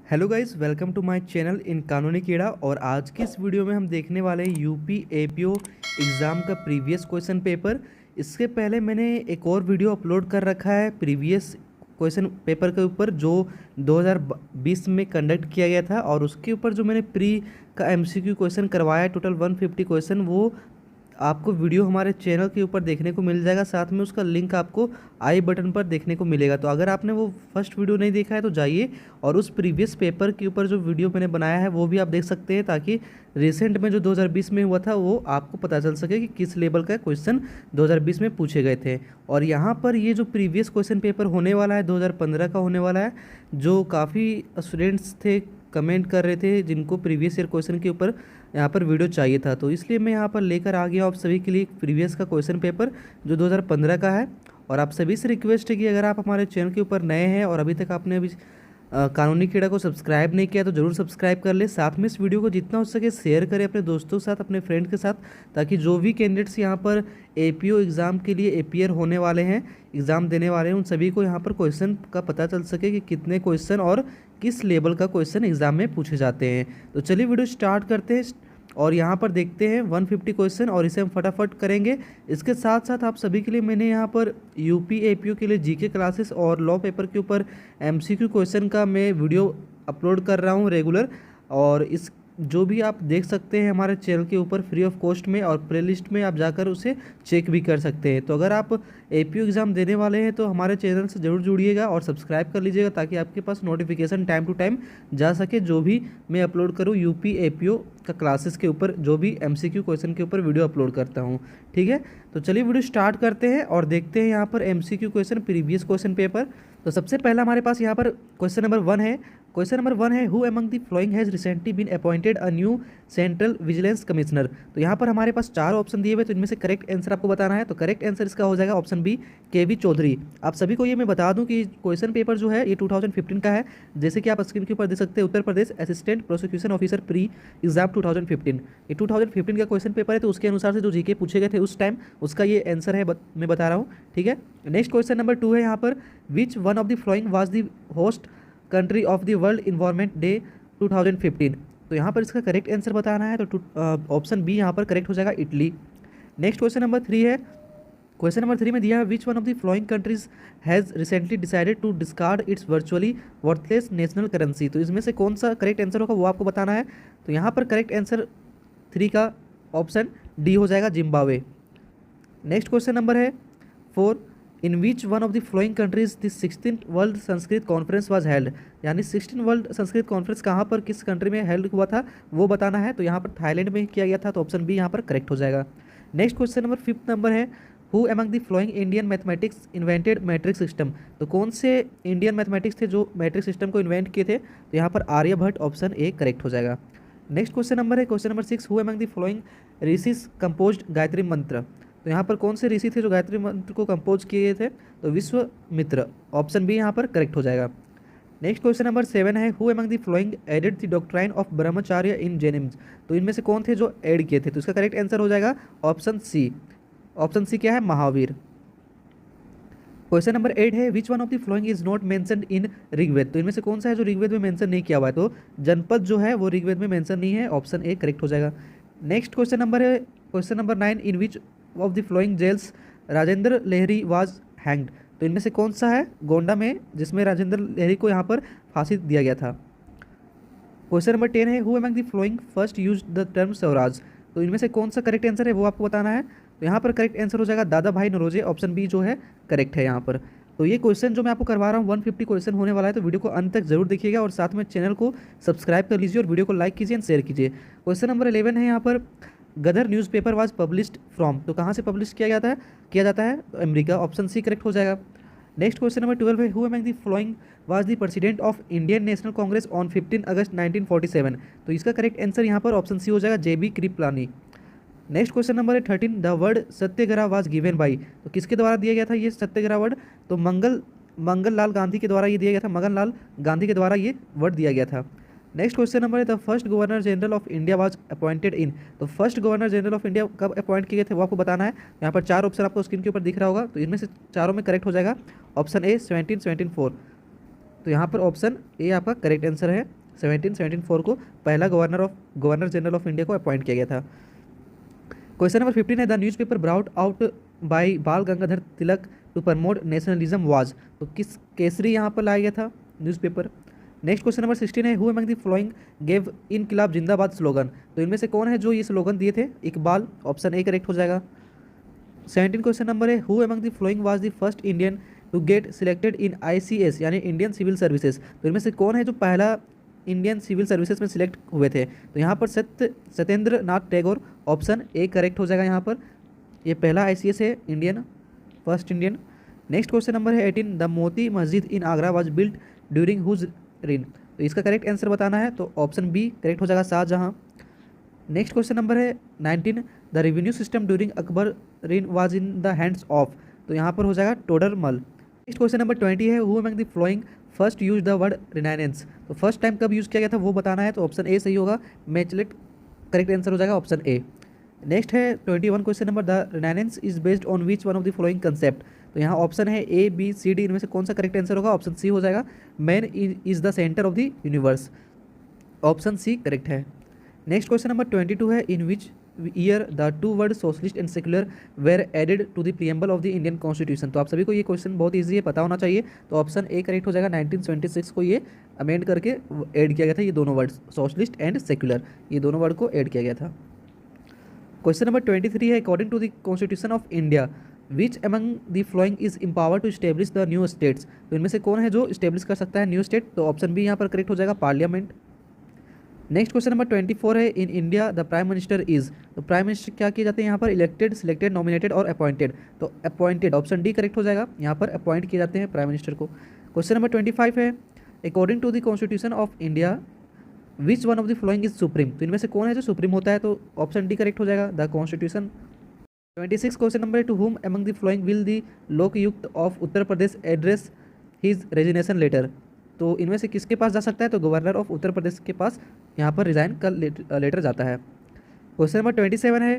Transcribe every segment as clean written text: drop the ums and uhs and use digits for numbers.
Hello guys, welcome to my channel in Kanooni Keeda. और आज की इस वीडियो में हम देखने वाले हैं यूपी एपीओ एग्ज़ाम का प्रीवियस क्वेश्चन पेपर। इसके पहले मैंने एक और वीडियो अपलोड कर रखा है प्रीवियस क्वेश्चन पेपर के ऊपर जो 2020 में कंडक्ट किया गया था, और उसके ऊपर जो मैंने प्री का एमसीक्यू क्वेश्चन करवाया टोटल 150 क्वेश्चन, वो आपको वीडियो हमारे चैनल के ऊपर देखने को मिल जाएगा। साथ में उसका लिंक आपको आई बटन पर देखने को मिलेगा। तो अगर आपने वो फर्स्ट वीडियो नहीं देखा है तो जाइए और उस प्रीवियस पेपर के ऊपर जो वीडियो मैंने बनाया है वो भी आप देख सकते हैं, ताकि रिसेंट में जो 2020 में हुआ था वो आपको पता चल सके कि किस लेवल का क्वेश्चन 2020 में पूछे गए थे। और यहाँ पर ये जो प्रीवियस क्वेश्चन पेपर होने वाला है 2015 का होने वाला है, जो काफ़ी स्टूडेंट्स थे कमेंट कर रहे थे जिनको प्रीवियस ईयर क्वेश्चन के ऊपर यहाँ पर वीडियो चाहिए था, तो इसलिए मैं यहाँ पर लेकर आ गया आप सभी के लिए प्रीवियस का क्वेश्चन पेपर जो 2015 का है। और आप सभी से रिक्वेस्ट है कि अगर आप हमारे चैनल के ऊपर नए हैं और अभी तक आपने अभी कानूनी कीड़ा को सब्सक्राइब नहीं किया तो ज़रूर सब्सक्राइब कर ले। साथ में इस वीडियो को जितना हो सके शेयर करें अपने दोस्तों के साथ, अपने फ्रेंड के साथ, ताकि जो भी कैंडिडेट्स यहाँ पर एपीओ एग्ज़ाम के लिए एपीयर होने वाले हैं, एग्ज़ाम देने वाले हैं, उन सभी को यहाँ पर क्वेश्चन का पता चल सके कि कितने क्वेश्चन और किस लेवल का क्वेश्चन एग्ज़ाम में पूछे जाते हैं। तो चलिए वीडियो स्टार्ट करते हैं और यहाँ पर देखते हैं 150 क्वेश्चन और इसे हम फटाफट करेंगे। इसके साथ साथ आप सभी के लिए मैंने यहाँ पर यूपी एपीओ के लिए जीके क्लासेस और लॉ पेपर के ऊपर एमसीक्यू क्वेश्चन का मैं वीडियो अपलोड कर रहा हूँ रेगुलर, और इस जो भी आप देख सकते हैं हमारे चैनल के ऊपर फ्री ऑफ कॉस्ट में, और प्लेलिस्ट में आप जाकर उसे चेक भी कर सकते हैं। तो अगर आप एपीओ एग्ज़ाम देने वाले हैं तो हमारे चैनल से ज़रूर जुड़िएगा और सब्सक्राइब कर लीजिएगा, ताकि आपके पास नोटिफिकेशन टाइम टू टाइम जा सके जो भी मैं अपलोड करूँ यूपी एपीओ का क्लासेस के ऊपर, जो भी एमसीक्यू क्वेश्चन के ऊपर वीडियो अपलोड करता हूँ। ठीक है, तो चलिए वीडियो स्टार्ट करते हैं और देखते हैं यहाँ पर MCQ question previous question paper. तो सबसे पहला हमारे पास यहाँ पर क्वेश्चन नंबर 1 है। क्वेश्चन नंबर 1 है, who among the following has recently been appointed a new central vigilance commissioner. तो यहाँ पर हमारे पास 4 ऑप्शन दिए हुए, तो इनमें से करेक्ट आंसर आपको बताना है। तो करेक्ट आंसर इसका हो जाएगा ऑप्शन बी, केवी चौधरी। आप सभी को ये मैं बता दूं कि क्वेश्चन पेपर जो है ये 2015 का है, जैसे कि आप स्क्रीन के ऊपर देख सकते हैं, Uttar Pradesh assistant prosecution officer pre exam 2015। ये 2015 का क्वेश्चन पेपर है, तो उसके अनुसार से जो जीके पूछे गए थे उस टाइम उसका ये आंसर है, मैं बता रहा हूँ। ठीक है, नेक्स्ट क्वेश्चन नंबर 2 है यहाँ पर, विच one of the flowing was the host country of the world environment day 2015। तो यहाँ पर इसका करेक्ट आंसर बताना है, तो ऑप्शन बी यहाँ पर करेक्ट हो जाएगा, इटली। नेक्स्ट क्वेश्चन नंबर 3 है। क्वेश्चन नंबर 3 में दिया है, which one of the following countries has recently decided to discard its virtually worthless national currency. तो इसमें से कौन सा करेक्ट आंसर होगा वो आपको बताना है। तो यहाँ पर करेक्ट आंसर 3 का ऑप्शन डी हो जाएगा, जिम्बाब्वे। नेक्स्ट क्वेश्चन नंबर है 4, in which one of the following countries the 16th world Sanskrit conference was held. यानी 16 वर्ल्ड संस्कृत कॉन्फ्रेंस कहाँ पर, किस कंट्री में हेल्ड हुआ था वो बताना है। तो यहाँ पर थाईलैंड में किया गया था, तो ऑप्शन बी यहाँ पर करेक्ट हो जाएगा। नेक्स्ट क्वेश्चन नंबर 5 नंबर है, who among the flowing Indian mathematics invented matric system. तो कौन से इंडियन मैथमेटिक्स थे जो मैट्रिक सिस्टम को इन्वेंट किए थे। तो यहाँ पर आर्यभट्ट, ऑप्शन ए करेक्ट हो जाएगा। नेक्स्ट क्वेश्चन नंबर है question number 6, who among the flowing ऋषिस composed Gayatri मंत्र। तो यहाँ पर कौन से ऋषि थे जो गायत्री मंत्र को कंपोज किए थे। तो विश्वामित्र, ऑप्शन बी यहाँ पर करेक्ट हो जाएगा। नेक्स्ट क्वेश्चन नंबर 7 है, who among the following added the doctrine of Brahmacharya in Jainism. तो इनमें से कौन थे जो ऐड किए थे। तो इसका करेक्ट आंसर हो जाएगा ऑप्शन सी। ऑप्शन सी क्या है, महावीर। क्वेश्चन नंबर 8 है, which one of the following is not mentioned in Rigveda. तो इनमें से कौन सा है जो ऋग्वेद में मेंशन नहीं किया हुआ है। तो जनपद जो है वो ऋग्वेद में मेंशन नहीं है, ऑप्शन ए करेक्ट हो जाएगा। नेक्स्ट क्वेश्चन नंबर है question number 9, in which of the following jails Rajendra Lahiri was hanged. तो इनमें से कौन सा है गोंडा में जिसमें राजेंद्र लहरी को यहाँ पर फांसी दिया गया था। क्वेश्चन नंबर 10 है, who among the following first use the term Swaraj. तो इनमें से कौन सा करेक्ट आंसर है वो आपको बताना है। तो यहाँ पर करेक्ट आंसर हो जाएगा दादा भाई नौरोजी, ऑप्शन बी जो है करेक्ट है यहाँ पर। तो ये क्वेश्चन जो मैं आपको करवा रहा हूँ 150 क्वेश्चन होने वाला है, तो वीडियो को अंत तक जरूर देखिएगा और साथ में चैनल को सब्सक्राइब कर लीजिए और वीडियो को लाइक कीजिए एंड शेयर कीजिए। क्वेश्चन नंबर 11 है यहाँ पर, गदर न्यूज़पेपर वाज पब्लिश्ड फ्रॉम। तो कहाँ से पब्लिश किया जाता है तो अमेरिका, ऑप्शन सी करेक्ट हो जाएगा। नेक्स्ट क्वेश्चन नंबर 12 है, who among the flowing was the president of Indian national Congress on 15 अगस्त 1947। तो इसका करेक्ट आंसर यहाँ पर ऑप्शन सी हो जाएगा, जेबी कृपलानी। नेक्स्ट क्वेश्चन नंबर है 13, the word Satyagraha was given by. तो किसके द्वारा दिया गया था ये सत्याग्रह वर्ड। तो मंगल लाल गांधी के द्वारा ये दिया गया था, मगन लाल गांधी के द्वारा ये वर्ड दिया गया था। नेक्स्ट क्वेश्चन नंबर है, the first governor general of India was appointed in. तो first governor general of India कब अपॉइंट किए गए थे वो आपको बताना है। यहाँ पर 4 ऑप्शन आपको स्क्रीन के ऊपर दिख रहा होगा, तो इनमें से चारों में करेक्ट हो जाएगा, ऑप्शन ए 1774। तो यहाँ पर ऑप्शन ए आपका करेक्ट आंसर है। 1774 को पहला गवर्नर जनरल ऑफ इंडिया को अपॉइंट किया गया था। क्वेश्चन नंबर 15 है the newspaper brought out by बाल Gangadhar Tilak to promote nationalism was. तो किस केसरी यहाँ पर लाया गया था न्यूज़पेपर। नेक्स्ट क्वेश्चन नंबर 16 है who among the following gave इनकिलाब जिंदाबाद स्लोगन। तो इनमें से कौन है जो ये स्लोगन दिए थे। इकबाल, ऑप्शन ए करेक्ट हो जाएगा। 17 क्वेश्चन नंबर है who among the following was the first Indian to get selected in ICS यानी इंडियन सिविल सर्विसेज। तो इनमें से कौन है जो पहला इंडियन सिविल सर्विसेज में सिलेक्ट हुए थे। तो यहाँ पर Satyendra Nath Tagore, option A correct हो जाएगा। यहाँ पर ये पहला ICS है Indian, first Indian. Next question number है 18 the Moti Masjid in Agra was built during whose reign. तो इसका करेक्ट आंसर बताना है, तो ऑप्शन बी करेक्ट हो जाएगा, शाहजहां। नेक्स्ट क्वेश्चन नंबर है 19 the revenue system during Akbar rain was in the hands of. तो यहाँ पर हो जाएगा टोडरमल। नेक्स्ट क्वेश्चन नंबर 20 है who among the following first use the word renaissance. तो फर्स्ट टाइम कब यूज़ किया गया था वो बताना है, तो ऑप्शन ए सही होगा। मैचलेट करेक्ट आंसर हो जाएगा, ऑप्शन ए। नेक्स्ट है 21 question number the renaissance is based on which one of the following concept. तो यहाँ ऑप्शन है ए बी सी डी, इनमें से कौन सा करेक्ट आंसर होगा। ऑप्शन सी हो जाएगा, man is the centre of the universe, option C correct है। नेक्स्ट क्वेश्चन नंबर 22 है in which year the two word socialist and secular were added to the preamble of the Indian constitution. तो आप सभी को ये question बहुत easy है, पता होना चाहिए, तो ऑप्शन ए करेक्ट हो जाएगा। 1976 को ये अमेंड करके ऐड किया गया था, ये दोनों वर्ड सोशलिस्ट एंड सेक्युलर, ये दोनों वर्ड को ऐड किया गया था। क्वेश्चन नंबर 23 है according to the constitution of India which among the following is empower to establish the new states. तो इनमें से कौन है जो स्टेब्लिश कर सकता है न्यू स्टेट। तो ऑप्शन बी यहाँ पर करेक्ट हो जाएगा, पार्लियामेंट। नेक्स्ट क्वेश्चन नंबर 24 है in India the prime minister is. तो प्राइम मिनिस्टर क्या किए जाते हैं यहाँ पर, इलेक्टेड, सिलेक्टेड, नॉमिनेटेड और अपॉइंटेड। तो अपॉइंटेड, ऑप्शन डी करेक्ट हो जाएगा, यहाँ पर अपॉइंट किए जाते हैं प्राइम मिनिस्टर को। क्वेश्चन नंबर 25 है according to the constitution of India which one of the following is supreme. तो इनमें से कौन है जो सुप्रीम होता है, तो ऑप्शन डी करेक्ट हो जाएगा, the constitution. 26 question number to whom among the following will the Lokayukta of Uttar Pradesh address his resignation letter. तो इनमें से किसके पास जा सकता है, तो गवर्नर ऑफ उत्तर प्रदेश के पास यहाँ पर रिजाइन का लेटर जाता है। क्वेश्चन नंबर 27 है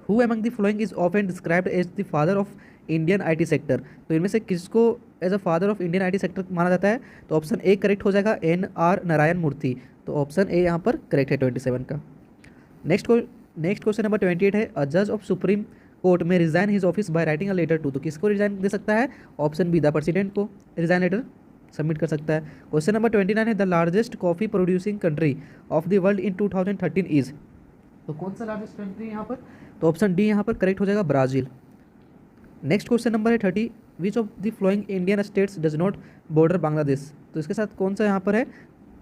who among the following is often described as the father of Indian IT sector. तो इनमें से किसको as a father of Indian IT sector माना जाता है, तो ऑप्शन ए करेक्ट हो जाएगा, NR नारायण मूर्ति। तो ऑप्शन ए यहाँ पर करेक्ट है 27 का। नेक्स्ट क्वेश्चन नंबर 28 है अ जज of supreme court may resign his office by writing a letter to. तो किसको रिजाइन दे सकता है, ऑप्शन बी द प्रेसिडेंट को रिजाइन लेटर सबमिट कर सकता है। क्वेश्चन नंबर 29 है the largest coffee producing country of the world in 2013 is. तो कौन सा लार्जेस्ट कंट्री यहाँ पर, तो ऑप्शन डी यहाँ पर करेक्ट हो जाएगा, ब्राज़ील। नेक्स्ट क्वेश्चन नंबर है 30 विच of the flowing Indian states does not border Bangladesh. तो इसके साथ कौन सा यहाँ पर है,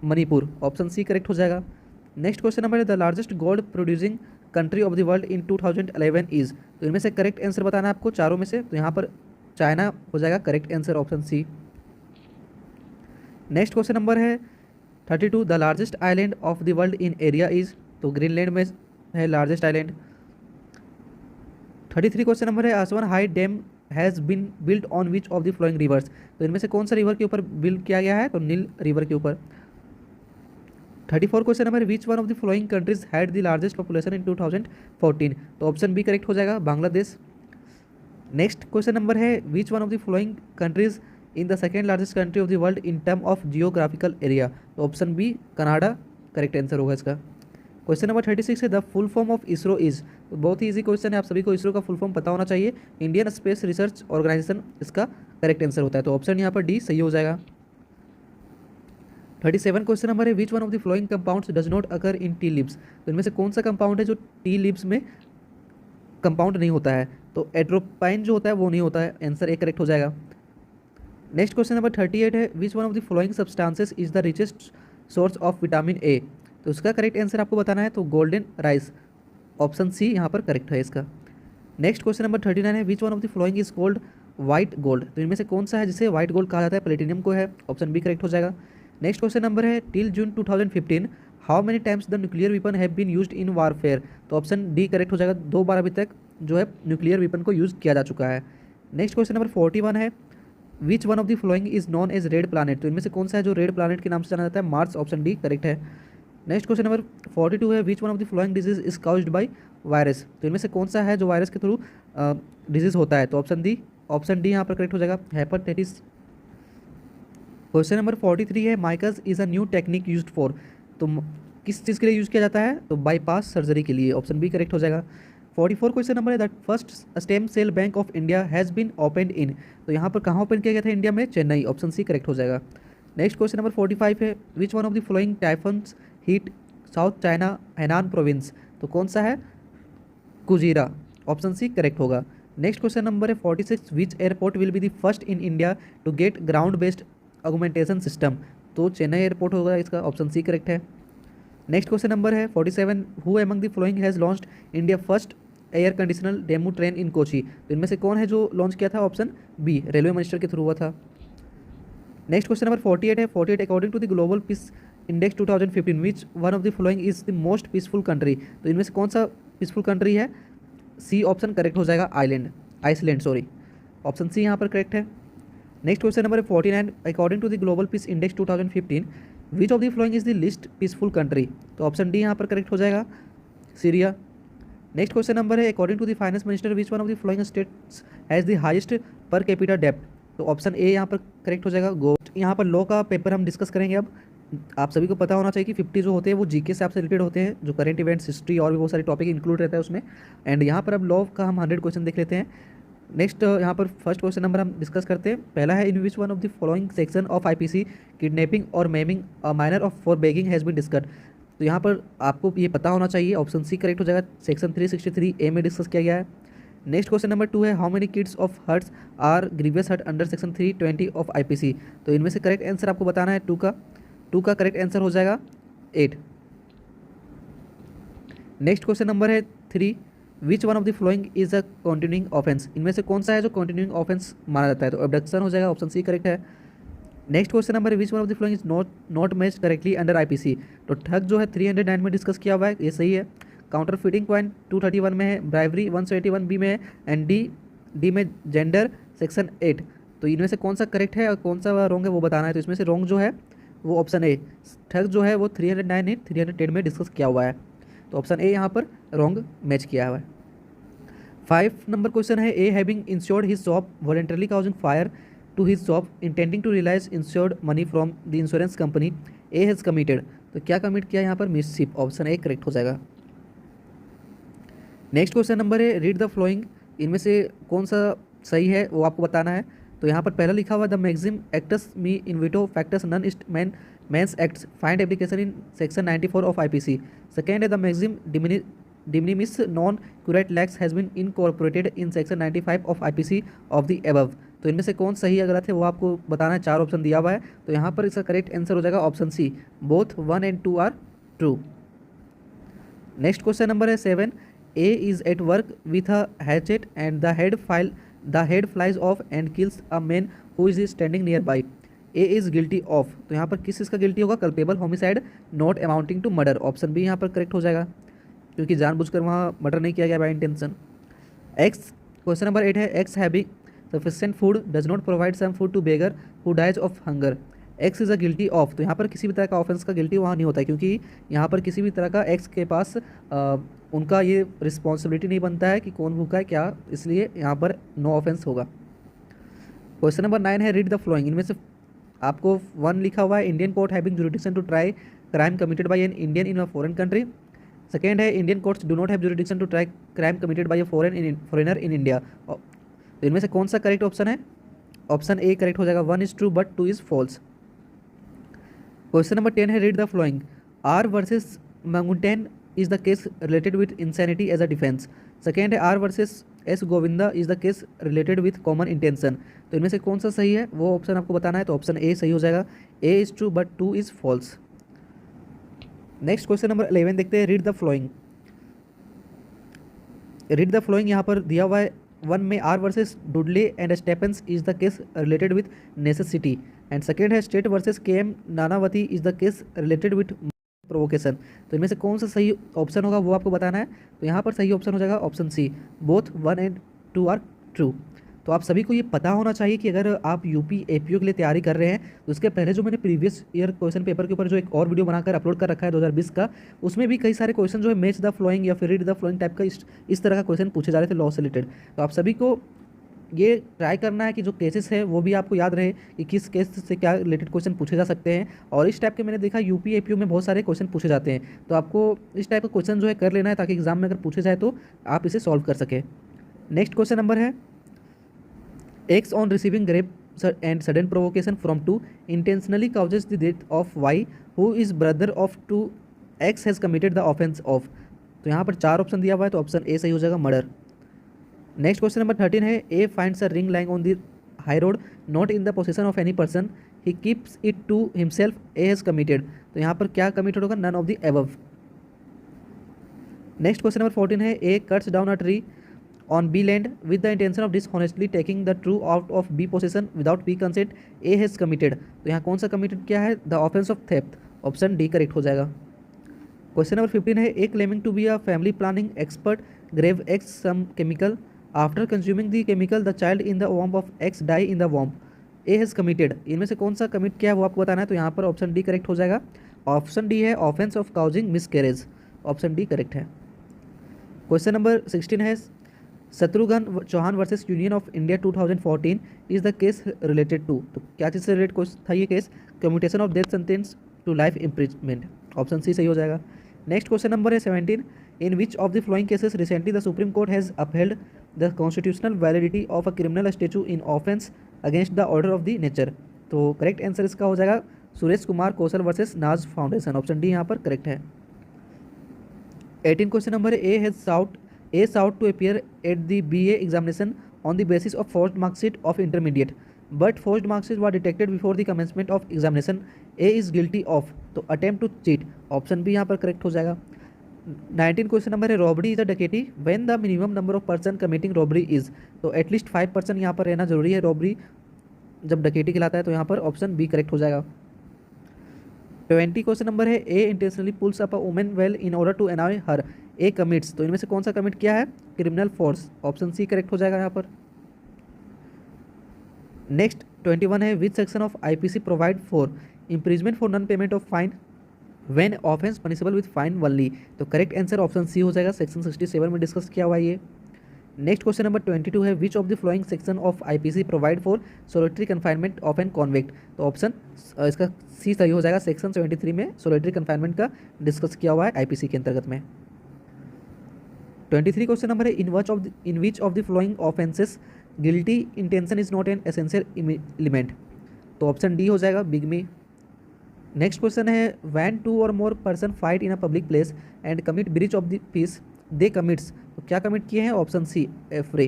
मणिपुर, ऑप्शन सी करेक्ट हो जाएगा। नेक्स्ट क्वेश्चन नंबर है the largest gold producing country of the world in 2011 is. तो इनमें से करेक्ट आंसर बताना है आपको चारों में से, तो यहाँ पर चाइना हो जाएगा correct answer, option C. Next question number है 32 the largest island of the world in area is. तो ग्रीनलैंड में है लार्जेस्ट आइलैंड। 33 क्वेश्चन नंबर है Aswan high dam has been built on which of the following rivers. तो इनमें से कौन सा रिवर के ऊपर बिल्ड किया गया है, तो नील रिवर के ऊपर। 34 question number which one of the following countries had the largest population in 2014। तो ऑप्शन बी करेक्ट हो जाएगा, बांग्लादेश। नेक्स्ट क्वेश्चन नंबर है which one of the following countries in the second largest country of the world in term of geographical area. तो option B Canada correct answer होगा इसका। Question number 36 है the full form of ISRO is. तो बहुत ही easy question है, आप सभी को इसरो का फुल फॉर्म पता होना चाहिए, इंडियन स्पेस रिसर्च ऑर्गेनाइजेशन इसका करेक्ट आंसर होता है, तो ऑप्शन यहाँ पर डी सही हो जाएगा। 37 क्वेश्चन नंबर है which one of the flowing compounds does not occur in tea leaves. तो इनमें से कौन सा कंपाउंड है जो टी लीव्स में कंपाउंड नहीं होता है, तो एट्रोपाइन जो होता है वो नहीं होता है, आंसर ए करेक्ट हो जाएगा। नेक्स्ट क्वेश्चन नंबर 38 है which one of the flowing substances is the richest source of vitamin A. तो उसका करेक्ट आंसर आपको बताना है, तो गोल्डन राइस, ऑप्शन सी यहाँ पर करेक्ट है इसका। नेक्स्ट क्वेश्चन नंबर 39 है which one of the following is called white gold. तो इनमें से कौन सा है जिसे व्हाइट गोल्ड कहा जाता है, प्लेटिनियम को है, ऑप्शन बी करेक्ट हो जाएगा। नेक्स्ट क्वेश्चन नंबर है till June 2015 how many times the nuclear weapon have been used in warfare. तो ऑप्शन डी करेक्ट हो जाएगा, 2 बार अभी तक जो है न्यूक्लियर वेपन को यूज़ किया जा चुका है। नेक्स्ट क्वेश्चन नंबर 41 है which one of the following is known as red planet. तो इनमें से कौन सा है जो रेड प्लानट के नाम से जाना जाता है, मार्स, ऑप्शन डी करेक्ट है। नेक्स्ट क्वेश्चन नंबर 42 है which one of the flowing disease is caused by virus. तो इनमें से कौन सा है जो वायरस के थ्रू डिजीज होता है, तो ऑप्शन डी यहाँ पर करेक्ट हो जाएगा, हेपेटाइटिस। क्वेश्चन नंबर 43 है micus is a new technique used for. तो किस चीज़ के लिए यूज़ किया जाता है? तो बाईपास सर्जरी के लिए। ऑप्शन बी करेक्ट हो जाएगा। 44 क्वेश्चन नंबर है that first stem cell bank of India has been opened in. तो यहाँ पर कहाँ ओपन किया गया था इंडिया में? चेन्नई। ऑप्शन सी करेक्ट हो जाएगा। नेक्स्ट क्वेश्चन नंबर 45 है which one of the following typhoons hit south China Hainan province. तो कौन सा है? कुजीरा। ऑप्शन सी करेक्ट होगा। नेक्स्ट क्वेश्चन नंबर है 46 which airport will be the first in India to get ground based augmentation system. तो Chennai airport होगा इसका। Option C correct है। नेक्स्ट क्वेश्चन नंबर है 47 who among the following has launched India first air conditional demo train इन कोची। तो इनमें से कौन है जो लॉन्च किया था? ऑप्शन बी रेलवे मिनिस्टर के थ्रू हुआ था। नेक्स्ट क्वेश्चन नंबर 48 है 48 according to the global peace index 2015 which one of the following is the most peaceful country. तो इनमें से कौन सा पीसफुल कंट्री है? सी ऑप्शन करेक्ट हो जाएगा। Iceland sorry. ऑप्शन सी यहाँ पर करेक्ट है। Next question number 49 according to the global peace index 2015 which of the following is the least peaceful country. तो ऑप्शन डी यहाँ पर करेक्ट हो जाएगा, सीरिया। नेक्स्ट क्वेश्चन नंबर है according to the finance minister which one of the following states has the highest per capita डेप्ट। तो option ए यहाँ पर करेक्ट हो जाएगा, गोवा। यहाँ पर लॉ का पेपर हम डिस्कस करेंगे। अब आप सभी को पता होना चाहिए कि 50 जो होते हैं वो जीके से आपसे रिलेटेड होते हैं, जो करंट इवेंट्स, हिस्ट्री और भी बहुत सारे टॉपिक इंक्लूड रहता है उसमें। एंड यहाँ पर अब लॉ का हम 100 क्वेश्चन देख लेते हैं। नेक्स्ट यहाँ पर फर्स्ट क्वेश्चन नंबर हम डिस्कस करते हैं। पहला है in which one of the following section of IPC kidnapping और maiming a minor of for begging has been discussed. तो यहाँ पर आपको ये पता होना चाहिए। ऑप्शन सी करेक्ट हो जाएगा, सेक्शन 363 ए में डिस्कस किया गया है। नेक्स्ट क्वेश्चन नंबर 2 है how many kinds of hurts are grievous hurt under section 320 of IPC. तो इनमें से करेक्ट आंसर आपको बताना है 2 का करेक्ट आंसर हो जाएगा 8। नेक्स्ट क्वेश्चन नंबर है 3 विच one of the following is a continuing offence. इनमें से कौन सा है जो कंटिन्यूइंग ऑफेंस माना जाता है? तो अबडक्शन हो जाएगा। ऑप्शन सी करेक्ट है। Next question number which one of the following is not matched correctly under IPC. तो ठग जो है 309 में डिस्कस किया हुआ है, ये सही है। काउंटर फीडिंग पॉइंट 231 में है, ब्राइवरी 171 बी में है, एंड डी में जेंडर सेक्शन 8। तो इनमें से कौन सा करेक्ट है और कौन सा रॉन्ग है वो बताना है। तो इसमें से रॉन्ग जो है वो ऑप्शन ए, ठग जो है वो 309 310 में डिस्कस किया हुआ है। तो ऑप्शन ए यहाँ पर रॉन्ग मैच किया हुआ है। 5 नंबर क्वेश्चन है A having insured his shop voluntarily causing fire to his shop intending to realise insured money from the insurance company A has committed. तो क्या कमिट किया यहाँ पर? मिसशिप। ऑप्शन ए करेक्ट हो जाएगा। नेक्स्ट क्वेश्चन नंबर है read the flowing. इनमें से कौन सा सही है वो आपको बताना है। तो यहाँ पर पहला लिखा हुआ the maxim actus me invito factus non est meus actus find application in section 94 of IPC. Second है the maxim de minimis non curat lex has been incorporated in section 95 of IPC of the above. तो इनमें से कौन सही या गलत है वो आपको बताना है। 4 ऑप्शन दिया हुआ है, तो यहाँ पर इसका करेक्ट आंसर हो जाएगा option C, both 1 and 2 are true. Next question number है 7 A is at work with a hatchet and the head flies off and kills a man who is standing near by. A is guilty of. तो यहाँ पर किस चीज़ का guilty होगा? Culpable homicide not amounting to murder. Option B यहाँ पर correct हो जाएगा, क्योंकि जानबूझकर वहाँ मर्डर नहीं किया गया by intention. X question number 8 है X having sufficient food does not provide some food to beggar who dies of hunger. X is a guilty of. तो यहाँ पर किसी भी तरह का ऑफेंस का गिल्टी वहाँ नहीं होता है, क्योंकि यहाँ पर किसी भी तरह का एक्स के पास उनका ये रिस्पॉन्सिबिलिटी नहीं बनता है कि कौन भूखा है क्या, इसलिए यहाँ पर नो ऑफेंस होगा। क्वेश्चन नंबर 9 है रीड द फ्लोइंग। इनमें से आपको 1 लिखा हुआ है Indian court having jurisdiction to try crime committed by an Indian in a foreign country. Second है Indian courts do not have jurisdiction to try crime committed by a foreigner in India. तो इनमें से कौन सा correct option है? Option A correct हो जाएगा, 1 is true but 2 is false। Question number 10 है read the following. R versus M'Naghten is the case related with insanity as a defence. Second है R versus S Govinda is the case related with common intention. तो इनमें से कौन सा सही है वो ऑप्शन आपको बताना है। तो ऑप्शन ए सही हो जाएगा, A is true but 2 is false। Next question number 11 देखते हैं read the following. Read the following यहाँ पर दिया हुआ है 1 में R versus Dudley and Stephens is the case related with necessity. And second है state versus K M Nanavati is the case related with provocation. तो इनमें से कौन सा सही ऑप्शन होगा वो आपको बताना है। तो यहाँ पर सही ऑप्शन हो जाएगा option C, both 1 and 2 are true. तो आप सभी को ये पता होना चाहिए कि अगर आप यूपी एपीओ के लिए तैयारी कर रहे हैं तो उसके पहले जो मैंने प्रीवियस ईयर क्वेश्चन पेपर के ऊपर जो एक और वीडियो बनाकर अपलोड कर रखा है 2020 का, उसमें भी कई सारे क्वेश्चन जो है मैच द फ्लोइंग या फिर रीड द फ्लोइंग टाइप का इस तरह का क्वेश्चन पूछे जा रहे थे लॉ से रिलेटेड। तो आप सभी को ये ट्राई करना है कि जो केसेस है वो भी आपको याद रहे कि किस केस से क्या रिलेटेड क्वेश्चन पूछे जा सकते हैं। और इस टाइप के मैंने देखा यूपी एपीओ में बहुत सारे क्वेश्चन पूछे जाते हैं, तो आपको इस टाइप का क्वेश्चन जो है कर लेना है ताकि एग्जाम में अगर पूछे जाए तो आप इसे सॉल्व कर सके। नेक्स्ट क्वेश्चन नंबर है X on receiving grave and sudden provocation from 2 intentionally causes the death of y who is brother of 2 x has committed the offense of। तो यहाँ पर 4 ऑप्शन दिया हुआ है, तो ऑप्शन ए सही हो जाएगा, मर्डर। नेक्स्ट क्वेश्चन नंबर 13 है A finds a ring lying on the high road not in the possession of any person he keeps it to himself A has committed. तो यहाँ पर क्या कमिटेड होगा, none of the above. Next question number 14 है A cuts down a tree on B land with the intention of dishonestly taking the true out of B possession without B consent A has committed। तो यहाँ कौन सा committed क्या है, the offense of theft, option D correct हो जाएगा। Question number 15 है ए claiming to be a family planning expert grave X some chemical after consuming the chemical the child in the womb of X die in the womb A has committed। इनमें से कौन सा commit किया है वो आपको बताना है, तो यहाँ पर ऑप्शन डी करेक्ट हो जाएगा। ऑप्शन डी है offence of causing miscarriage, option D correct है। क्वेश्चन नंबर 16 है Shatrughan Chauhan versus union of India 2014 is the case related to. तो क्या चीज़ से रिलेटेड था ये case, commutation of death sentence to life imprisonment, option C सही हो जाएगा। नेक्स्ट क्वेश्चन नंबर है 17 in which of the following cases recently the supreme court has upheld the constitutional validity of a criminal statue in offence against the order of the nature. तो correct answer इसका हो जाएगा सुरेश कुमार कौशल versus नाज foundation, option D यहाँ पर correct है। 18 question number A sought to appear at the BA examination on the basis of forged mark sheet of intermediate, but forged mark sheets were detected before the commencement of examination. A is guilty of, तो attempt to cheat, option B यहाँ पर correct हो जाएगा। 19 question number है robbery is a dacoity when the minimum number of person committing robbery is. तो at least 5% यहाँ पर रहना जरूरी है रॉबरी जब डकैती कहलाता है, तो यहाँ पर ऑप्शन बी करेक्ट हो जाएगा। 20 क्वेश्चन नंबर है A intentionally pulls up a women veil in order to annoy her A commits. तो इनमें से कौन सा कमिट किया है, criminal force, option C correct हो जाएगा यहाँ पर। नेक्स्ट 21 है which section of IPC provide for imprisonment for non payment of fine when offence punishable with fine only. तो करेक्ट आंसर ऑप्शन सी हो जाएगा, सेक्शन 67 में डिस्कस किया हुआ है ये। नेक्स्ट क्वेश्चन नंबर 22 है which of the following section of IPC provide for solitary confinement of an convict. तो ऑप्शन इसका सी सही हो जाएगा, सेक्शन 73 में सोलिटरी कन्फाइनमेंट का डिस्कस किया हुआ है आईपीसी के अंतर्गत में। 23 क्वेश्चन नंबर है in which of the following offences guilty intention is not an essential element. तो ऑप्शन डी हो जाएगा, बिगमी। नेक्स्ट क्वेश्चन है वैन 2 और more person fight in a public place and commit breach of the peace they commits. तो क्या commit किए हैं, option C affray.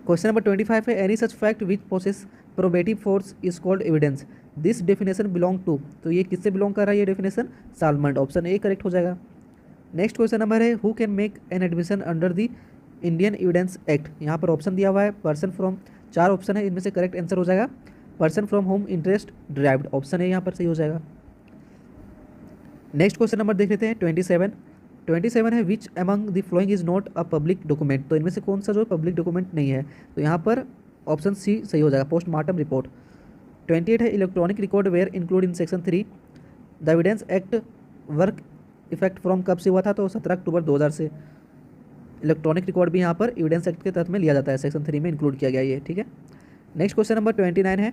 Question number 25 है any such fact which possess probative force is called evidence this definition belong to. तो ये किससे belong कर रहा है ये definition, Salmond, option A correct हो जाएगा। नेक्स्ट क्वेश्चन नंबर है who can make an admission under the Indian evidence act. यहाँ पर ऑप्शन दिया हुआ है पर्सन फ्रॉम, 4 ऑप्शन है, इनमें से करेक्ट आंसर हो जाएगा person from home interest derived, option A यहाँ पर सही हो जाएगा। नेक्स्ट क्वेश्चन नंबर देख लेते हैं 27 है विच among the following is not a public document. तो इनमें से कौन सा जो पब्लिक डॉक्यूमेंट नहीं है, तो यहाँ पर ऑप्शन सी सही हो जाएगा, पोस्टमार्टम रिपोर्ट। 28 है electronic record were include in section 3 the evidence act work effect from कब से हुआ था, तो 17 अक्टूबर 2000 से। इलेक्ट्रॉनिक रिकॉर्ड भी यहाँ पर एविडेंस एक्ट के तहत में लिया जाता है, सेक्शन 3 में इंक्लूड किया गया ये, ठीक है। नेक्स्ट क्वेश्चन नंबर 29 है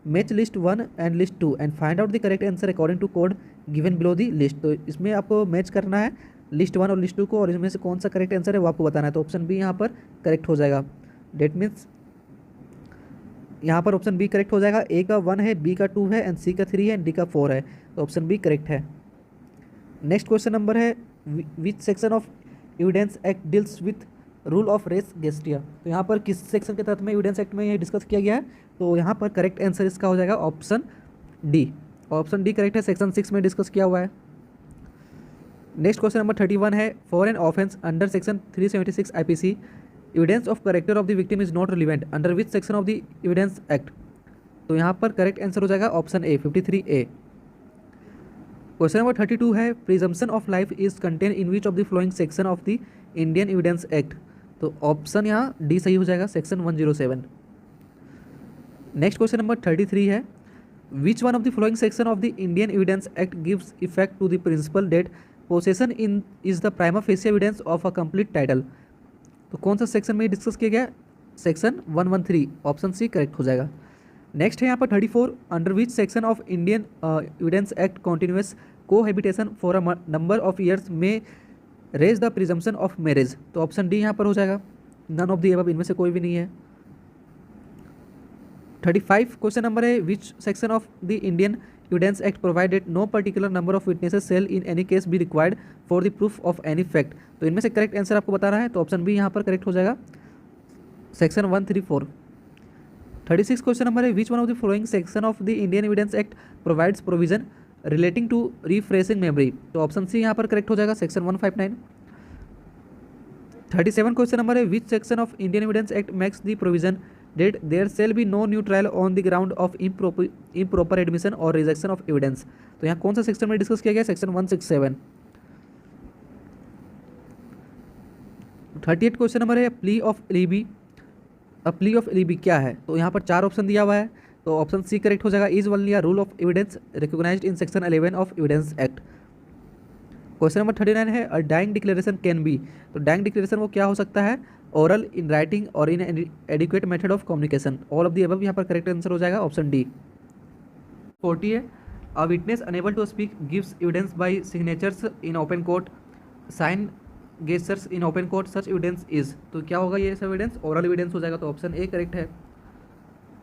match list 1 and list 2 and find out the correct answer according to code given below the list. तो इसमें आपको मैच करना है लिस्ट 1 और लिस्ट 2 को, और इसमें से कौन सा करेक्ट आंसर है वो आपको बताना है, तो ऑप्शन बी यहाँ पर करेक्ट हो जाएगा। डेट मीन्स यहाँ पर ऑप्शन बी करेक्ट हो जाएगा, ए का 1 है, बी का 2 है एंड सी का 3 है एंड डी का 4 है, तो ऑप्शन बी करेक्ट है। नेक्स्ट क्वेश्चन नंबर है which section of evidence act deals with rule of res gestae. तो यहाँ पर किस सेक्शन के तहत में एविडेंस एक्ट में ये डिस्कस किया गया है, तो यहाँ पर करेक्ट आंसर इसका हो जाएगा option D, option D correct है, सेक्शन 6 में डिस्कस किया हुआ है। नेक्स्ट क्वेश्चन नंबर 31 है for an offence under section 376 IPC evidence of character of the victim is not relevant under which section of the evidence act. तो यहाँ पर correct answer हो जाएगा ऑप्शन ए 53A। क्वेश्चन नंबर 32 है presumption of life is contain in which of the following section of the Indian evidence act. तो option यहाँ D सही हो जाएगा, सेक्शन 107। नेक्स्ट क्वेश्चन नंबर 33 है which one of the following section of the Indian evidence act gives effect to the principle that possession in is the prima facie evidence of a complete title. तो कौन सा section में discuss किया गया? Section 113, option C correct हो जाएगा। Next है यहाँ पर 34, under which section of Indian evidence act continuous cohabitation for a number of years में raise the presumption of marriage. तो ऑप्शन डी यहाँ पर हो जाएगा, नन ऑफ द अबव, इनमें से कोई भी नहीं है। 35 क्वेश्चन नंबर है, which section of the Indian evidence act provided no particular number of witnesses shall in any case be required for the proof of any fact. तो इनमें से करेक्ट आंसर आपको बता रहा है, तो ऑप्शन बी यहाँ पर करेक्ट हो जाएगा, सेक्शन 134। 36 क्वेश्चन नंबर है, which one of the following section of the Indian evidence act provides provision relating to refreshing memory. तो ऑप्शन सी यहाँ पर करेक्ट हो जाएगा, सेक्शन 159। 37 क्वेश्चन नंबर है, which section of Indian evidence act makes the provision that there shall be no new trial on the ground of improper admission और rejection of evidence. तो यहाँ कौन सा सेक्शन में डिस्कस किया गया? सेक्शन 167। 38 क्वेश्चन नंबर है, plea of alibi, plea of alibi क्या है? तो यहाँ पर 4 ऑप्शन दिया हुआ है, तो ऑप्शन सी करेक्ट हो जाएगा, is only a rule of evidence recognised in section 11 of evidence act. Question number 39 है, a dying declaration can be. तो डाइंग डिक्लेरेशन वो क्या हो सकता है? ओरल, इन राइटिंग और in adequate method of communication. All of the above यहाँ पर करेक्ट आंसर हो जाएगा, ऑप्शन डी। 40 है, a witness unable to speak gives evidence by signatures in open court, sign gestures in open court, such evidence is. तो क्या होगा ये evidence? Oral evidence हो जाएगा, तो ऑप्शन ए करेक्ट है।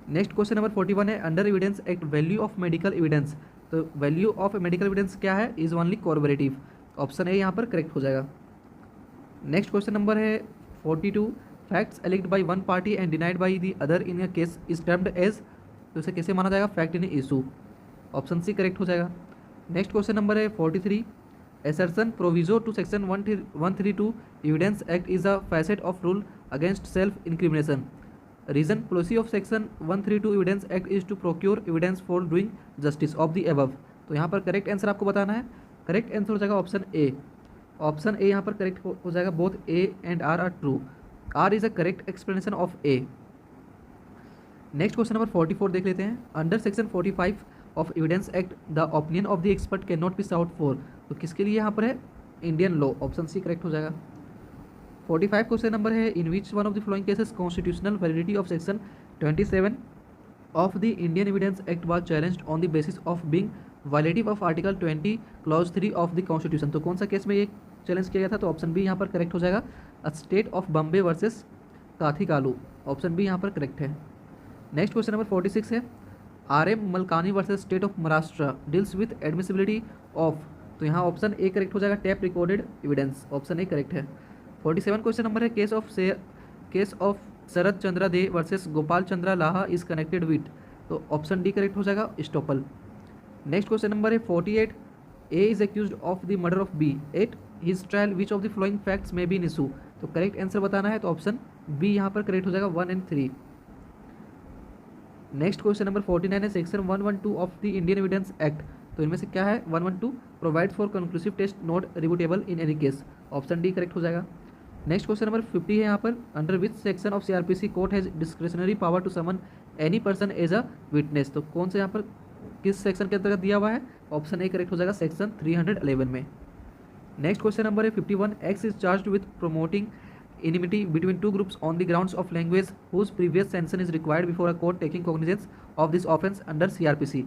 नेक्स्ट क्वेश्चन नंबर 41 है, under evidence act value of medical evidence. तो वैल्यू ऑफ मेडिकल एविडेंस क्या है? Is only corporative. Option A यहाँ पर करेक्ट हो जाएगा। नेक्स्ट क्वेश्चन नंबर है 42, facts alleged by one party and denied by the other in a case is termed as. तो इसे कैसे माना जाएगा? Fact in issue. Option C correct हो जाएगा। नेक्स्ट क्वेश्चन नंबर है 43, assertion proviso to section 132 evidence act is a facet of rule against self incrimination. Reason policy of section 132 evidence act is to procure evidence for doing justice of the above. तो यहाँ पर correct answer आपको बताना है, correct answer हो जाएगा option A. Option ए यहाँ पर करेक्ट हो जाएगा, both A and R true. R is a correct explanation of A. Next question number 44 देख लेते हैं, under section 45 of evidence act the opinion of the expert can not be sought for. तो किसके लिए यहाँ पर है? Indian law. Option C correct हो जाएगा। 45 क्वेश्चन नंबर है, in which one of the following cases constitutional validity of section 27 of the Indian evidence act was challenged on the basis of being violative of article 20 clause 3 of the constitution. तो कौन सा case में ये challenge किया गया था? तो option B यहाँ पर करेक्ट हो जाएगा, state of Bombay versus Kathi Kalu. Option B यहाँ पर करेक्ट है। नेक्स्ट क्वेश्चन नंबर 46 है, RM Malkani versus state of Maharashtra deals with admissibility of. तो यहाँ ऑप्शन ए करेक्ट हो जाएगा, tape recorded evidence. Option A correct है। 47 क्वेश्चन नंबर है, case of Sharad Chandra Dey versus Gopal Chandra Laha is connected with. तो ऑप्शन डी करेक्ट हो जाएगा, स्टॉपल। नेक्स्ट क्वेश्चन नंबर है 48, A is accused of the murder of B at his trial which of the following facts में be in issue. तो correct answer बताना है, तो option B यहाँ पर करेक्ट हो जाएगा, 1 and 3। नेक्स्ट क्वेश्चन नंबर 49 है, section 112 of the Indian evidence act. तो इनमें से क्या है? 112 provides for conclusive test not rebuttable in any case. Option D correct हो जाएगा। नेक्स्ट क्वेश्चन नंबर 50 है यहाँ पर, under which section of CRPC court has discretionary power to summon any person as a witness. तो कौन से यहाँ पर किस सेक्शन के अंतर्गत दिया हुआ है? ऑप्शन ए करेक्ट हो जाएगा, सेक्शन 311 में। नेक्स्ट क्वेश्चन नंबर है 51, x is charged with promoting enmity between two groups on the grounds of language whose previous sanction is required before a court taking cognizance of this offence under CRPC।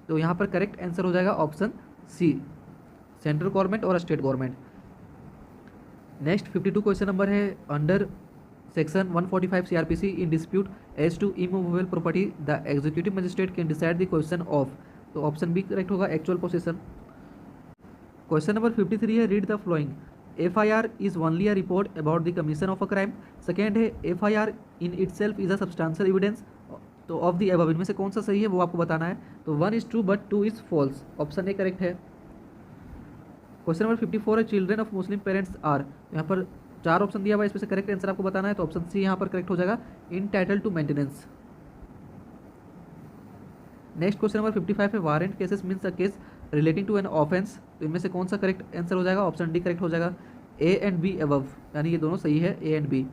तो यहाँ पर correct answer हो जाएगा option C, central government और state government. Next 52 question number है, under section 145 CRPC in dispute as to immovable property the executive magistrate can decide the question of. तो option B correct होगा, actual possession. Question number 53 है, read the following, FIR is only a report about the commission of a crime। Second है, FIR in itself is a substantial evidence। तो of the above इनमें से कौन सा सही है वो आपको बताना है। तो 1 is true but 2 is false। Option A correct है। क्वेश्चन नंबर 54 है, children of Muslim parents are. यहाँ पर 4 ऑप्शन दिया हुआ है, इसमें से करेक्ट आंसर आपको बताना है। तो ऑप्शन सी यहाँ पर करेक्ट हो जाएगा, entitled to maintenance. Next question number 55 है, warrant cases means a case relating to an offence. तो इनमें से कौन सा करेक्ट आंसर हो जाएगा? ऑप्शन डी करेक्ट हो जाएगा, ए एंड बी अबव, यानी ये दोनों सही है, A and B.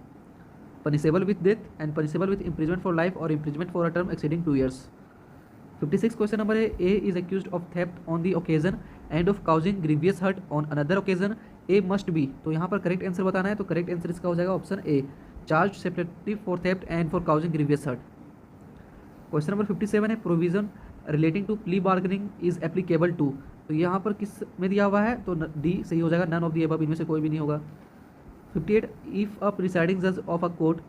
Punishable with death and punishable with imprisonment for life और imprisonment for a term exceeding 2 years। 56 question number है, A is accused of theft on the occasion and of causing grievous hurt on another occasion A must be, तो यहाँ पर correct answer बताना है, तो correct answer इसका हो जाएगा option A, charge separately for theft and for causing grievous hurt. Question number 57 है provision relating to plea bargaining is applicable to, तो यहाँ पर किस में दिया हुआ है, तो डी सही हो जाएगा, नन ऑफ दी अबव, इनमें से कोई भी नहीं होगा। 58 इफ अ प्रिसाइडिंग जज of a court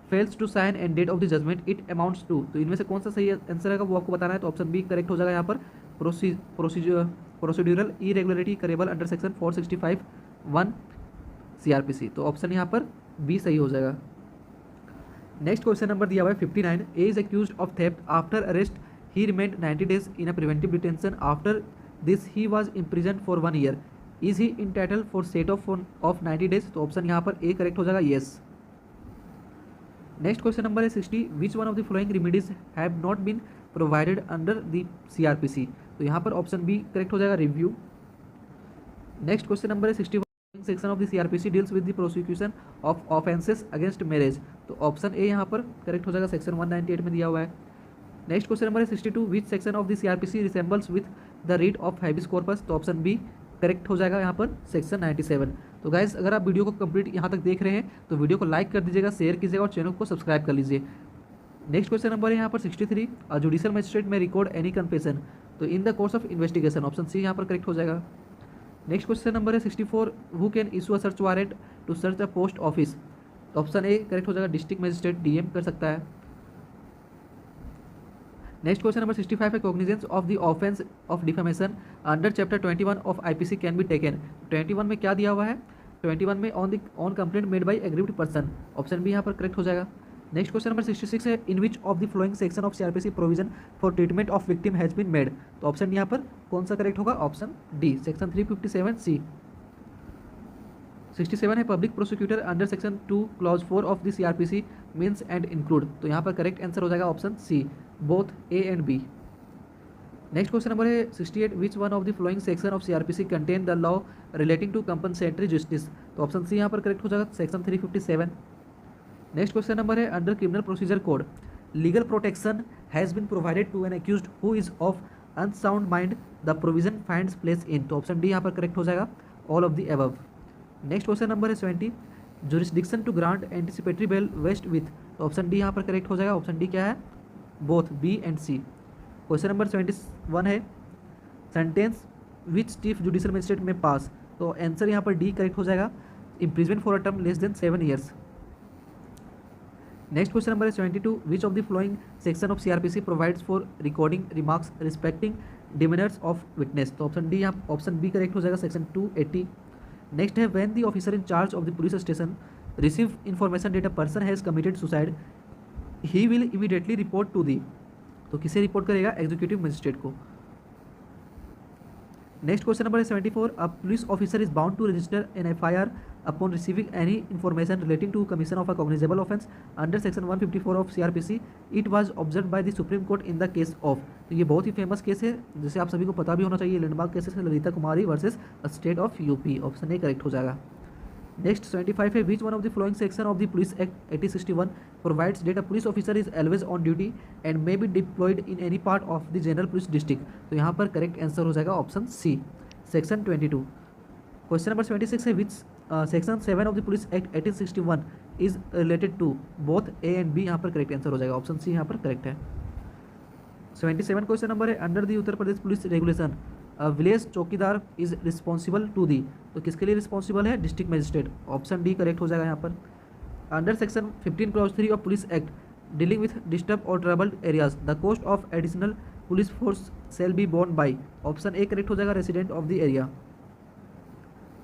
fails to sign and date of the judgment it amounts to, तो इनमें से कौन सा सही आंसर है वो आपको बताना है, तो ऑप्शन बी करेक्ट हो जाएगा यहाँ पर, procedural irregularity curable under section 465(1) CRPC, तो ऑप्शन यहाँ पर बी सही हो जाएगा। नेक्स्ट क्वेश्चन नंबर दिया हुआ है 59, A is accused of theft after arrest he remained 90 days in a preventive detention after this he was imprison for 1 year, is he entitle for set off 90 days, तो option यहाँ पर ए correct हो जाएगा, yes. Next question number है 60, which one of the following remedies have not been provided under the CRPC, तो यहाँ पर option B correct हो जाएगा, रिव्यू। नेक्स्ट क्वेश्चन नंबर है 61, section of the CRPC deals with the prosecution of offences against marriage, तो option ए यहाँ पर correct हो जाएगा, सेक्शन 198 में दिया हुआ है। नेक्स्ट क्वेश्चन नंबर है 62, which section of the CRPC resembles with the writ of habeas corpus, तो ऑप्शन बी करेक्ट हो जाएगा यहाँ पर, सेक्शन 97। तो गाइज अगर आप वीडियो को कंप्लीट यहाँ तक देख रहे हैं तो वीडियो को लाइक कर दीजिएगा, शेयर कीजिएगा और चैनल को सब्सक्राइब कर लीजिए। नेक्स्ट क्वेश्चन नंबर है यहाँ पर 63, a judicial magistrate may record any confession, तो in the course of investigation, option C यहाँ पर करेक्ट हो जाएगा। नेक्स्ट क्वेश्चन नंबर है 64, who can issue a search warrant to search a post office, option A correct हो जाएगा, district magistrate DM कर सकता है। नेक्स्ट क्वेश्चन नंबर 65 है cognizance of the offence of defamation under chapter 21 of IPC can be taken, 21 में क्या दिया हुआ है, 21 में on complaint made by aggrieved person, option B यहाँ पर करेक्ट हो जाएगा। नेक्स्ट क्वेश्चन नंबर 66 है in which of the following section of CRPC provision for treatment of victim has been made, तो ऑप्शन यहाँ पर कौन सा करेक्ट होगा, ऑप्शन डी, सेक्शन 357C। 67 है public prosecutor under section 2 clause 4 of the CRPC means and include, तो यहाँ पर करेक्ट आंसर हो जाएगा option C, both A and B. Next question number है 68, which one of the following section of CRPC contain the law relating to compensatory justice, तो option C यहाँ पर correct हो जाएगा, सेक्शन 357। नेक्स्ट क्वेश्चन नंबर है under criminal procedure code legal protection has been provided to an accused who is of unsound mind, the provision finds place in, तो option D यहाँ पर correct हो जाएगा, all of the above. Next question number है 70, jurisdiction to grant anticipatory bail vest with, तो option D यहाँ पर correct हो जाएगा, ऑप्शन डी क्या है, both B and C. Question number 71 है sentence which chief judicial magistrate may pass, तो आंसर यहाँ पर डी करेक्ट हो जाएगा, imprisonment for a term less than 7 years। Next question number है 72, which of the following section of CRPC provides for recording remarks respecting demeanours of witness, तो option D यहाँ option B correct हो जाएगा, section 280। Next है when the officer in charge of the police station receive information that a person has committed suicide he will immediately report to the, तो किसे report करेगा, executive magistrate को। Next question number है 74, a police officer is bound to register an FIR upon receiving any information relating to commission of a cognizable offence under section 154 of CRPC, it was observe by the supreme court in the case of, तो ये बहुत ही famous case है जिसे आप सभी को पता भी होना चाहिए, लैंडमार्क केसेस है Lalita Kumari versus state of UP, option A correct हो जाएगा। नेक्स्ट 75 है which one of the following section of the police act 1861 provides that a police officer is always on duty and may be deployed in any part of the general police district, तो यहाँ पर correct answer हो जाएगा option C, section 22। Question number 76 है which section 7 of the police act 1861 is related to, both A and B, यहाँ पर correct answer हो जाएगा, ऑप्शन सी यहाँ पर करेक्ट है। 77 क्वेश्चन नंबर है under the Uttar Pradesh police regulation village chowkidar is responsible to the, तो किसके लिए रिस्पॉन्सिबल है, district magistrate, option D correct हो जाएगा यहाँ पर। Under section 15 clause 3 of police act dealing with disturb और troubled areas the cost of additional police force shall be borne by, option A correct हो जाएगा, resident of the area.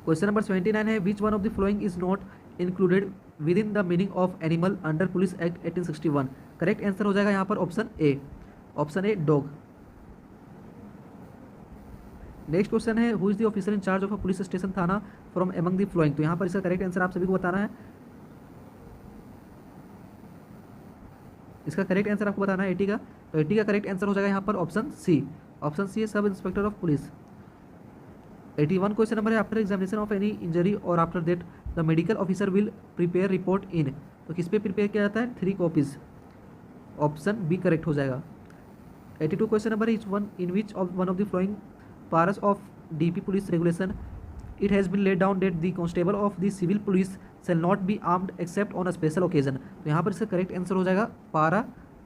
Question number 79 है which one of the following is not included within the meaning of animal under police act 1861, correct answer हो जाएगा यहाँ पर option A, option A dog. Next question है who is the officer in charge of a police station thana from among the following, तो यहाँ पर इसका correct answer आप सभी को बताना है, इसका करेक्ट आंसर आपको बताना है 80 का, तो 80 का करेक्ट आंसर हो जाएगा यहाँ पर ऑप्शन सी, ऑप्शन सी है sub inspector of police. 81 question number है after examination of any injury और after that the medical officer will prepare report in, तो किस पे प्रिपेयर किया जाता है, 3 कॉपीज, ऑप्शन बी करेक्ट हो जाएगा। 82 question number is one in which of one of the flowing parts of DP police regulation it has been laid down that the constable of the civil police shall not be armed except on a special occasion। तो यहाँ पर इसका correct answer हो जाएगा पारा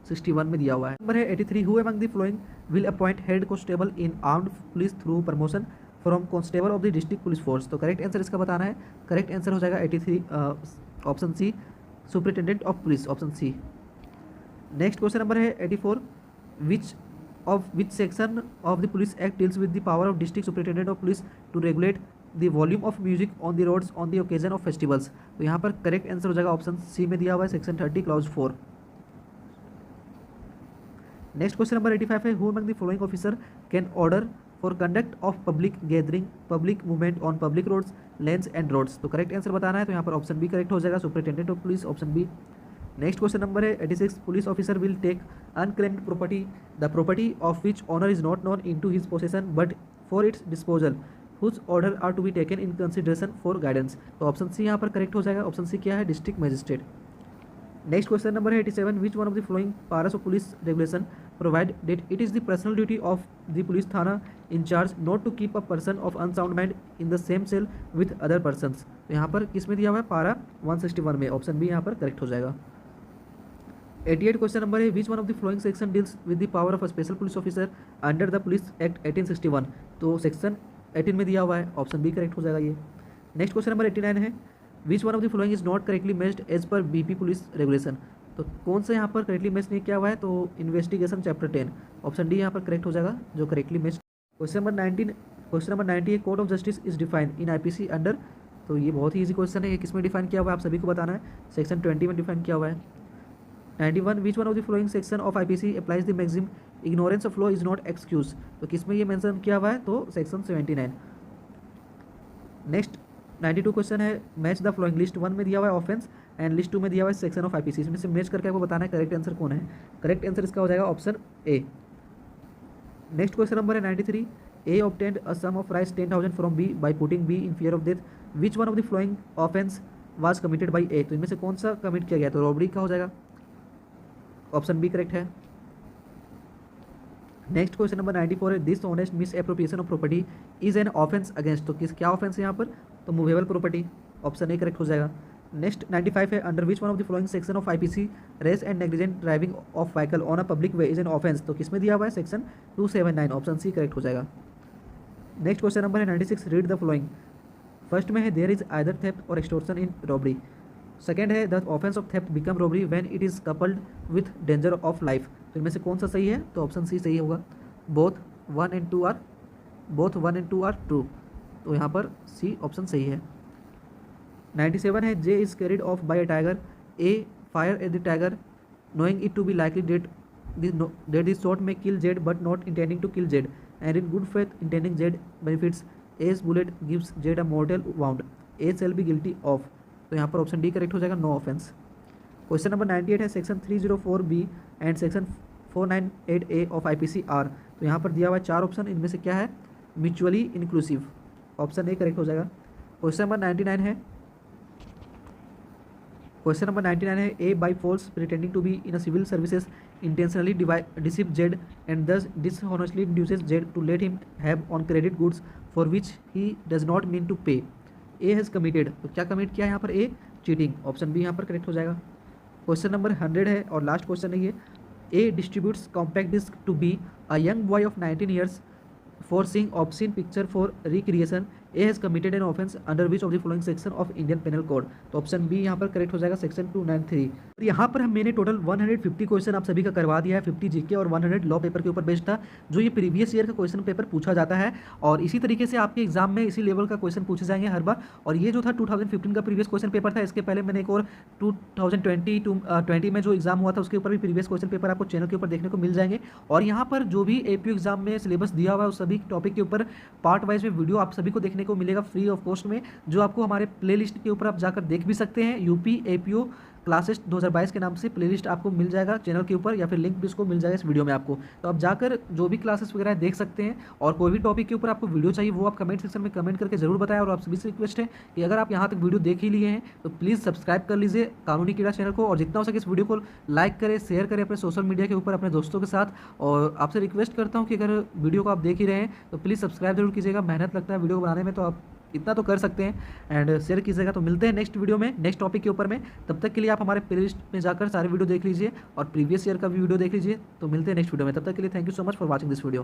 61 में दिया हुआ है। नंबर है 83, who among the following will appoint head constable in armed police through promotion from constable of the district police force. तो करेक्ट आंसर इसका बताना है। करेक्ट आंसर हो जाएगा 83 option C, superintendent of police, option C. Next question number है 84, which section of the police act deals with the power of district superintendent of police to regulate the volume of music on the roads on the occasion of festivals। तो यहाँ पर correct answer हो जाएगा option सी में दिया हुआ है, section 30 clause 4। Next question number 85 है, who among the following officer can order for conduct of public gathering public movement on public roads lanes and roads. तो करेक्ट आंसर बताना है। तो यहाँ पर ऑप्शन बी करेक्ट हो जाएगा, superintendent of police, option B. Next question number है 86, police officer will take unclaimed property the property of which owner is not known in to his possession but for its disposal whose order are to be taken in consideration for guidance. तो option C यहाँ पर correct हो जाएगा। Option C क्या है, district magistrate. Next question number है 87, which one of the flowing parts of police regulation provide that it is the personal duty of the police thana incharge not to keep a person of unsound mind in the same cell with other persons. तो यहाँ पर किस में दिया हुआ है, पारा 161 में, ऑप्शन बी यहाँ पर करेक्ट हो जाएगा। 88 क्वेश्चन नंबर है, which one of the following section deals with the power of a special police officer under the police act 1861। तो सेक्शन 18 में दिया हुआ है, ऑप्शन बी करेक्ट हो जाएगा ये। नेक्स्ट क्वेश्चन नंबर 89 है, which one of the following is not correctly matched as per BP police regulation. तो कौन सा यहाँ पर करेक्टली मैच नहीं किया हुआ है, तो इन्वेस्टिगेशन चैप्टर 10, ऑप्शन डी यहाँ पर करेक्ट हो जाएगा, जो correctly match. Question number 19, question number 90 है, court of justice is defined in IPC under. तो ये बहुत ही ईजी क्वेश्चन है, ये किस में डिफाइन किया हुआ है आप सभी को बताना है, सेक्शन 20 में डिफाइन किया हुआ है। 91, which one of the following section of IPC applies the maxim ignorance of law is not excuse. तो किस में ये मेंशन किया हुआ है, तो सेक्शन 79। नेक्स्ट 92 क्वेश्चन है, मैच द फ्लोइंग, लिस्ट 1 में दिया हुआ है ऑफेंस एंड लिस्ट 2 में दिया हुआ है सेक्शन ऑफ आईपीसी। इसमें से मैच करके आपको बताना है करेक्ट आंसर कौन है। करेक्ट आंसर इसका हो जाएगा option A. Next question number है 93, A obtained a sum of rice 10,000 from B by putting B in fear of death, which one of the following offence was committed by A. तो इनमें से कौन सा commit किया गया, तो robbery का हो जाएगा, ऑप्शन बी करेक्ट है। नेक्स्ट क्वेश्चन नंबर 94 है, dishonest misappropriation of property is an offence against. तो किस क्या ऑफेंस है यहाँ पर, तो movable property, option A correct हो जाएगा। नेक्स्ट 95 है, under which one of the following section of IPC rash and negligent driving of vehicle on a public way is an offence. तो किस में दिया हुआ है, सेक्शन 279, ऑप्शन सी करेक्ट हो जाएगा। नेक्स्ट क्वेश्चन नंबर है 96, रीड द फ्लोइंग। फर्स्ट में है, देयर इज आइदर थेफ्ट और एक्सटॉर्शन इन रॉबरी। सेकेंड है, the offence of theft become robbery when it is coupled with danger of life. तो इनमें से कौन सा सही है, तो ऑप्शन सी सही होगा, बोथ 1 and 2 आर ट्रू। तो यहाँ पर सी ऑप्शन सही है। 97 है, Z is carried off by a tiger, A fire at the tiger knowing it to be likely that this shot may kill Z but not intending to kill Z and in good faith intending Z benefits as bullet gives Z a mortal wound, A shall be guilty of. तो यहाँ पर option D correct हो जाएगा, no offence. Question number 98 है, section 304B and section 498A of IPC are. तो यहाँ पर दिया हुआ है 4 ऑप्शन, इनमें से क्या है, mutually inclusive, option A correct हो जाएगा। क्वेश्चन नंबर 99 है, क्वेश्चन नंबर 99 है, A by false pretending to be in a civil services intentionally deceive Z and thus dishonestly induces Z to let him have on credit goods for which he does not mean to pay, A has committed. तो क्या commit किया है यहाँ पर, ए cheating, option B यहाँ पर correct हो जाएगा। क्वेश्चन नंबर 100 है और लास्ट क्वेश्चन है ये, A distributes compact disc to B a young boy of 19 years for seeing obscene picture for recreation, A has committed an offence under which of the following section of Indian penal code. तो option B यहाँ पर correct हो जाएगा, section 293। और यहाँ पर मैंने total 150 question आप सभी का करवा दिया है, 50 जीके और 100 लॉ पेपर के ऊपर बेस्ड था, जो ये प्रीवियस ईयर का क्वेश्चन पेपर पूछा जाता है और इसी तरीके से आपके एग्जाम में इसी लेवल का क्वेश्चन पूछे जाएंगे हर बार। और ये जो था 2015 का प्रीवियस क्वेश्चन पेपर था, इसके पहले मैंने एक और 2020 में जो एग्जाम हुआ था उसके ऊपर भी प्रीवियस क्वेश्चन पेपर आपको चैनल के ऊपर देखने को मिल जाएंगे। और यहाँ पर जो भी एपीयू एग्जाम में सिलेबस दिया हुआ है उस सभी टॉपिक के ऊपर पार्ट वाइज में वीडियो आप सभी को देखने को मिलेगा फ्री ऑफ कॉस्ट में, जो आपको हमारे प्लेलिस्ट के ऊपर आप जाकर देख भी सकते हैं। यूपी एपीओ क्लासेस 2022 के नाम से प्लेलिस्ट आपको मिल जाएगा चैनल के ऊपर, या फिर लिंक भी उसको मिल जाएगा इस वीडियो में आपको। तो आप जाकर जो भी क्लासेस वगैरह देख सकते हैं, और कोई भी टॉपिक के ऊपर आपको वीडियो चाहिए वो आप कमेंट सेक्शन में कमेंट करके जरूर बताएं। और आप सभी से रिक्वेस्ट है कि अगर आप यहाँ तक वीडियो देख ही लिए हैं तो प्लीज़ सब्सक्राइब कर लीजिए कानूनी कीड़ा चैनल को, और जितना हो सके इस वीडियो को लाइक करें, शेयर करें अपने सोशल मीडिया के ऊपर अपने दोस्तों के साथ। और आपसे रिक्वेस्ट करता हूँ कि अगर वीडियो को आप देख ही रहे हैं तो प्लीज़ सब्सक्राइब जरूर कीजिएगा, मेहनत लगता है वीडियो बनाने में, तो आप इतना तो कर सकते हैं एंड शेयर कीजिएगा। तो मिलते हैं नेक्स्ट वीडियो में नेक्स्ट टॉपिक के ऊपर में। तब तक के लिए आप हमारे प्लेलिस्ट में जाकर सारे वीडियो देख लीजिए और प्रीवियस ईयर का भी वीडियो देख लीजिए। तो मिलते हैं नेक्स्ट वीडियो में, तब तक के लिए thank you so much for watching this video.